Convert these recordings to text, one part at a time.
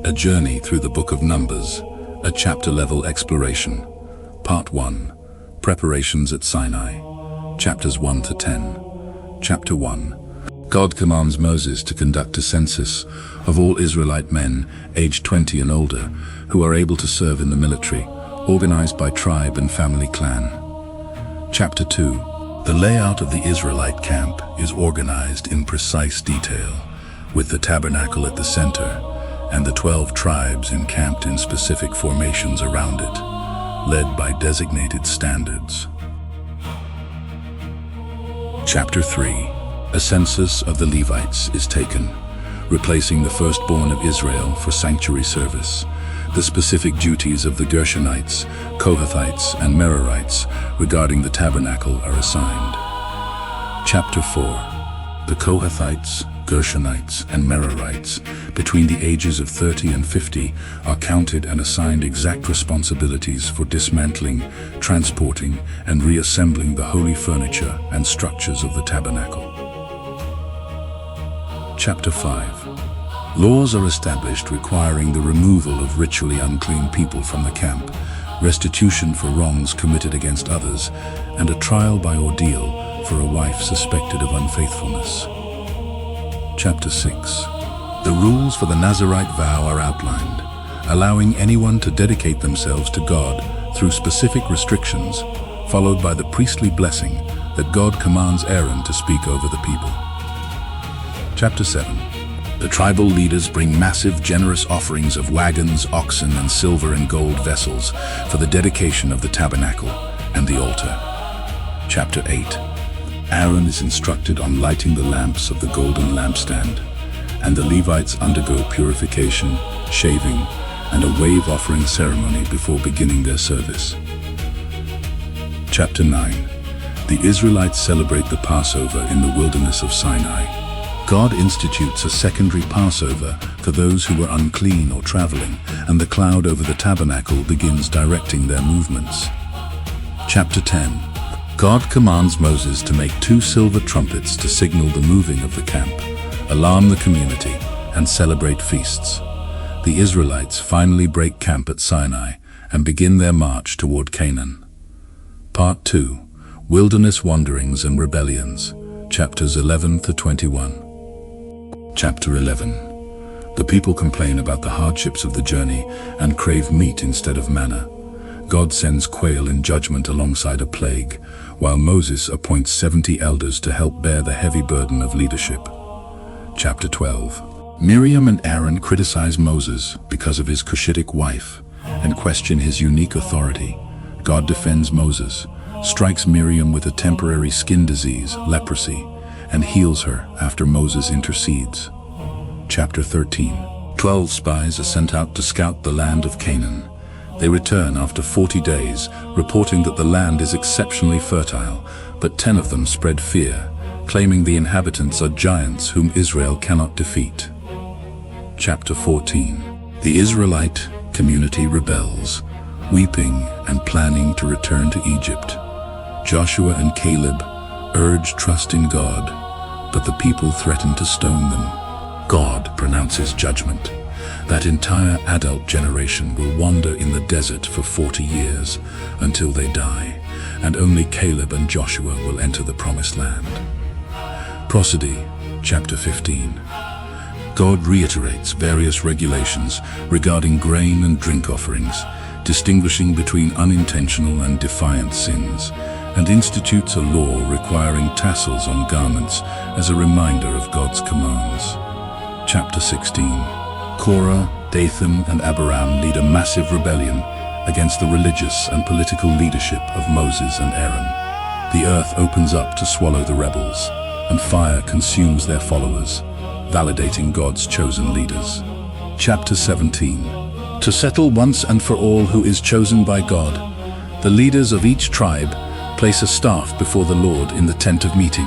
A journey through the book of Numbers, a chapter-level exploration. Part 1. Preparations at Sinai. Chapters 1 to 10. Chapter 1. God commands Moses to conduct a census of all Israelite men aged 20 and older who are able to serve in the military, organized by tribe and family clan. Chapter 2. The layout of the Israelite camp is organized in precise detail, with the tabernacle at the center and the 12 tribes encamped in specific formations around it, led by designated standards. Chapter 3. A census of the Levites is taken, replacing the firstborn of Israel for sanctuary service. The specific duties of the Gershonites, Kohathites, and Merarites regarding the tabernacle are assigned. Chapter 4. The Kohathites, Gershonites, and Merarites, between the ages of 30 and 50, are counted and assigned exact responsibilities for dismantling, transporting, and reassembling the holy furniture and structures of the tabernacle. Chapter 5. Laws are established requiring the removal of ritually unclean people from the camp, restitution for wrongs committed against others, and a trial by ordeal for a wife suspected of unfaithfulness. Chapter 6. The rules for the Nazirite vow are outlined, allowing anyone to dedicate themselves to God through specific restrictions, followed by the priestly blessing that God commands Aaron to speak over the people. Chapter 7. The tribal leaders bring massive, generous offerings of wagons, oxen, and silver and gold vessels for the dedication of the tabernacle and the altar. Chapter 8. Aaron is instructed on lighting the lamps of the golden lampstand, and the Levites undergo purification, shaving, and a wave offering ceremony before beginning their service. Chapter 9. The Israelites celebrate the Passover in the wilderness of Sinai. God institutes a secondary Passover for those who were unclean or traveling, and the cloud over the tabernacle begins directing their movements. Chapter 10. God commands Moses to make 2 silver trumpets to signal the moving of the camp, alarm the community, and celebrate feasts. The Israelites finally break camp at Sinai and begin their march toward Canaan. Part 2. Wilderness Wanderings and Rebellions, chapters 11 to 21. Chapter 11. The people complain about the hardships of the journey and crave meat instead of manna. God sends quail in judgment alongside a plague, while Moses appoints 70 elders to help bear the heavy burden of leadership. Chapter 12. Miriam and Aaron criticize Moses because of his Cushitic wife and question his unique authority. God defends Moses, strikes Miriam with a temporary skin disease, leprosy, and heals her after Moses intercedes. Chapter 13. 12 spies are sent out to scout the land of Canaan. They return after 40 days, reporting that the land is exceptionally fertile, but 10 of them spread fear, claiming the inhabitants are giants whom Israel cannot defeat. Chapter 14. The Israelite community rebels, weeping and planning to return to Egypt. Joshua and Caleb urge trust in God, but the people threaten to stone them. God pronounces judgment. That entire adult generation will wander in the desert for 40 years until they die, and only Caleb and Joshua will enter the promised land. Prosody, chapter 15. God reiterates various regulations regarding grain and drink offerings, distinguishing between unintentional and defiant sins, and institutes a law requiring tassels on garments as a reminder of God's commands. Chapter 16. Korah, Dathan, and Abiram lead a massive rebellion against the religious and political leadership of Moses and Aaron. The earth opens up to swallow the rebels, and fire consumes their followers, validating God's chosen leaders. Chapter 17. To settle once and for all who is chosen by God, the leaders of each tribe place a staff before the Lord in the tent of meeting.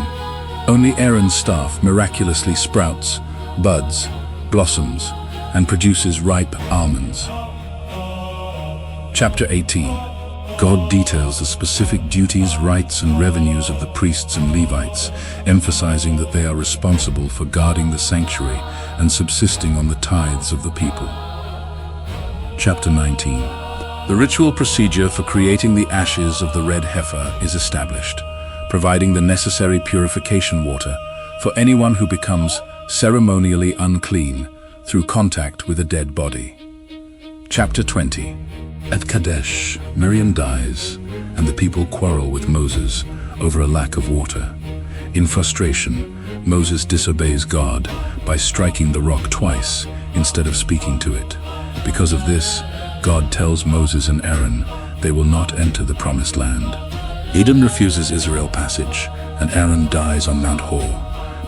Only Aaron's staff miraculously sprouts, buds, blossoms, and produces ripe almonds. Chapter 18. God details the specific duties, rights, and revenues of the priests and Levites, emphasizing that they are responsible for guarding the sanctuary and subsisting on the tithes of the people. Chapter 19. The ritual procedure for creating the ashes of the red heifer is established, providing the necessary purification water for anyone who becomes ceremonially unclean through contact with a dead body. Chapter 20. At Kadesh, Miriam dies, and the people quarrel with Moses over a lack of water. In frustration, Moses disobeys God by striking the rock twice instead of speaking to it. Because of this, God tells Moses and Aaron they will not enter the promised land. Edom refuses Israel passage, and Aaron dies on Mount Hor,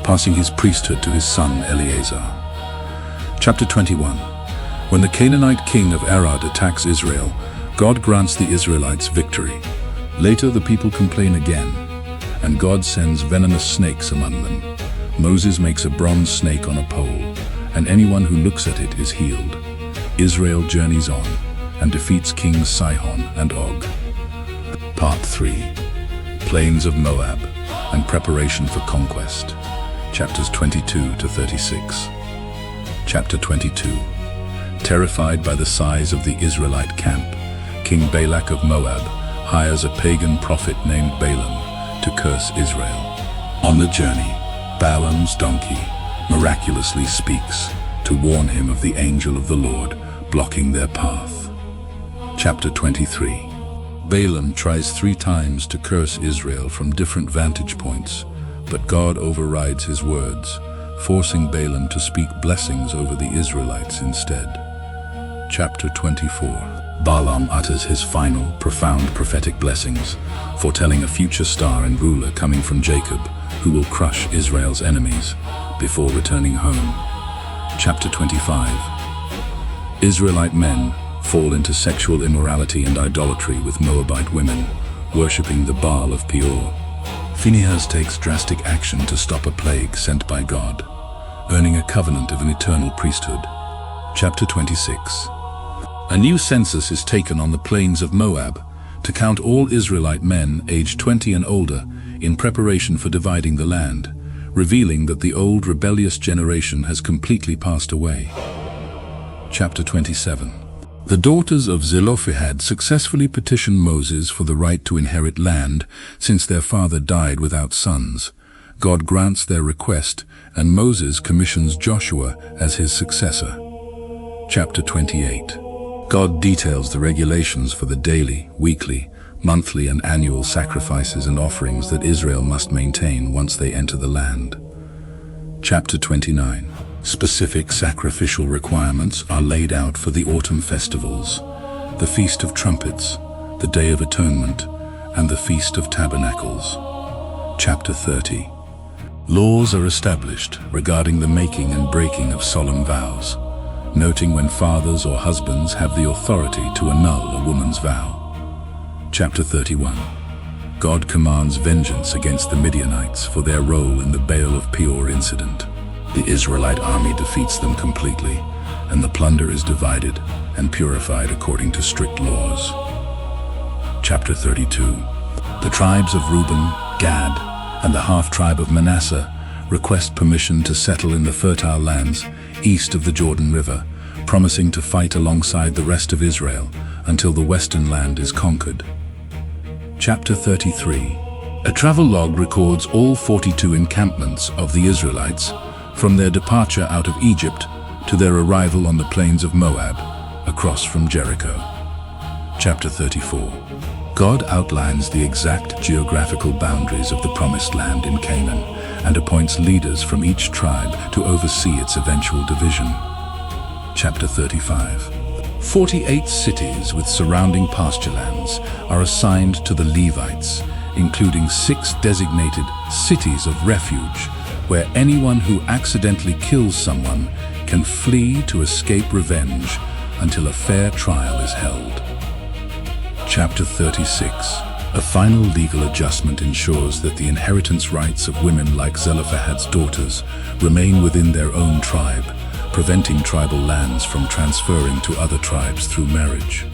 passing his priesthood to his son Eleazar. Chapter 21. When the Canaanite king of Arad attacks Israel, God grants the Israelites victory. Later the people complain again, and God sends venomous snakes among them. Moses makes a bronze snake on a pole, and anyone who looks at it is healed. Israel journeys on and defeats kings Sihon and Og. Part 3. Plains of Moab and preparation for conquest. Chapters 22 to 36. Chapter 22. Terrified by the size of the Israelite camp, King Balak of Moab hires a pagan prophet named Balaam to curse Israel. On the journey, Balaam's donkey miraculously speaks to warn him of the angel of the Lord blocking their path. Chapter 23. Balaam tries 3 times to curse Israel from different vantage points, but God overrides his words, forcing Balaam to speak blessings over the Israelites instead. Chapter 24. Balaam utters his final, profound prophetic blessings, foretelling a future star and ruler coming from Jacob, who will crush Israel's enemies before returning home. Chapter 25. Israelite men fall into sexual immorality and idolatry with Moabite women, worshipping the Baal of Peor. Phinehas takes drastic action to stop a plague sent by God, earning a covenant of an eternal priesthood. Chapter 26. A new census is taken on the plains of Moab to count all Israelite men aged 20 and older in preparation for dividing the land, revealing that the old rebellious generation has completely passed away. Chapter 27. The daughters of Zelophehad successfully petition Moses for the right to inherit land since their father died without sons. God grants their request, and Moses commissions Joshua as his successor. Chapter 28. God details the regulations for the daily, weekly, monthly and annual sacrifices and offerings that Israel must maintain once they enter the land. Chapter 29. Specific sacrificial requirements are laid out for the autumn festivals, the Feast of Trumpets, the Day of Atonement, and the Feast of Tabernacles. Chapter 30. Laws are established regarding the making and breaking of solemn vows, noting when fathers or husbands have the authority to annul a woman's vow. Chapter 31. God commands vengeance against the Midianites for their role in the Baal of Peor incident. The Israelite army defeats them completely, and the plunder is divided and purified according to strict laws. Chapter 32. The tribes of Reuben, Gad, and the half-tribe of Manasseh request permission to settle in the fertile lands east of the Jordan River, promising to fight alongside the rest of Israel until the western land is conquered. Chapter 33. A travel log records all 42 encampments of the Israelites from their departure out of Egypt to their arrival on the plains of Moab, across from Jericho. Chapter 34. God outlines the exact geographical boundaries of the Promised Land in Canaan and appoints leaders from each tribe to oversee its eventual division. Chapter 35. 48 cities with surrounding pasture lands are assigned to the Levites, including 6 designated cities of refuge, where anyone who accidentally kills someone can flee to escape revenge until a fair trial is held. Chapter 36. A final legal adjustment ensures that the inheritance rights of women like Zelophehad's daughters remain within their own tribe, preventing tribal lands from transferring to other tribes through marriage.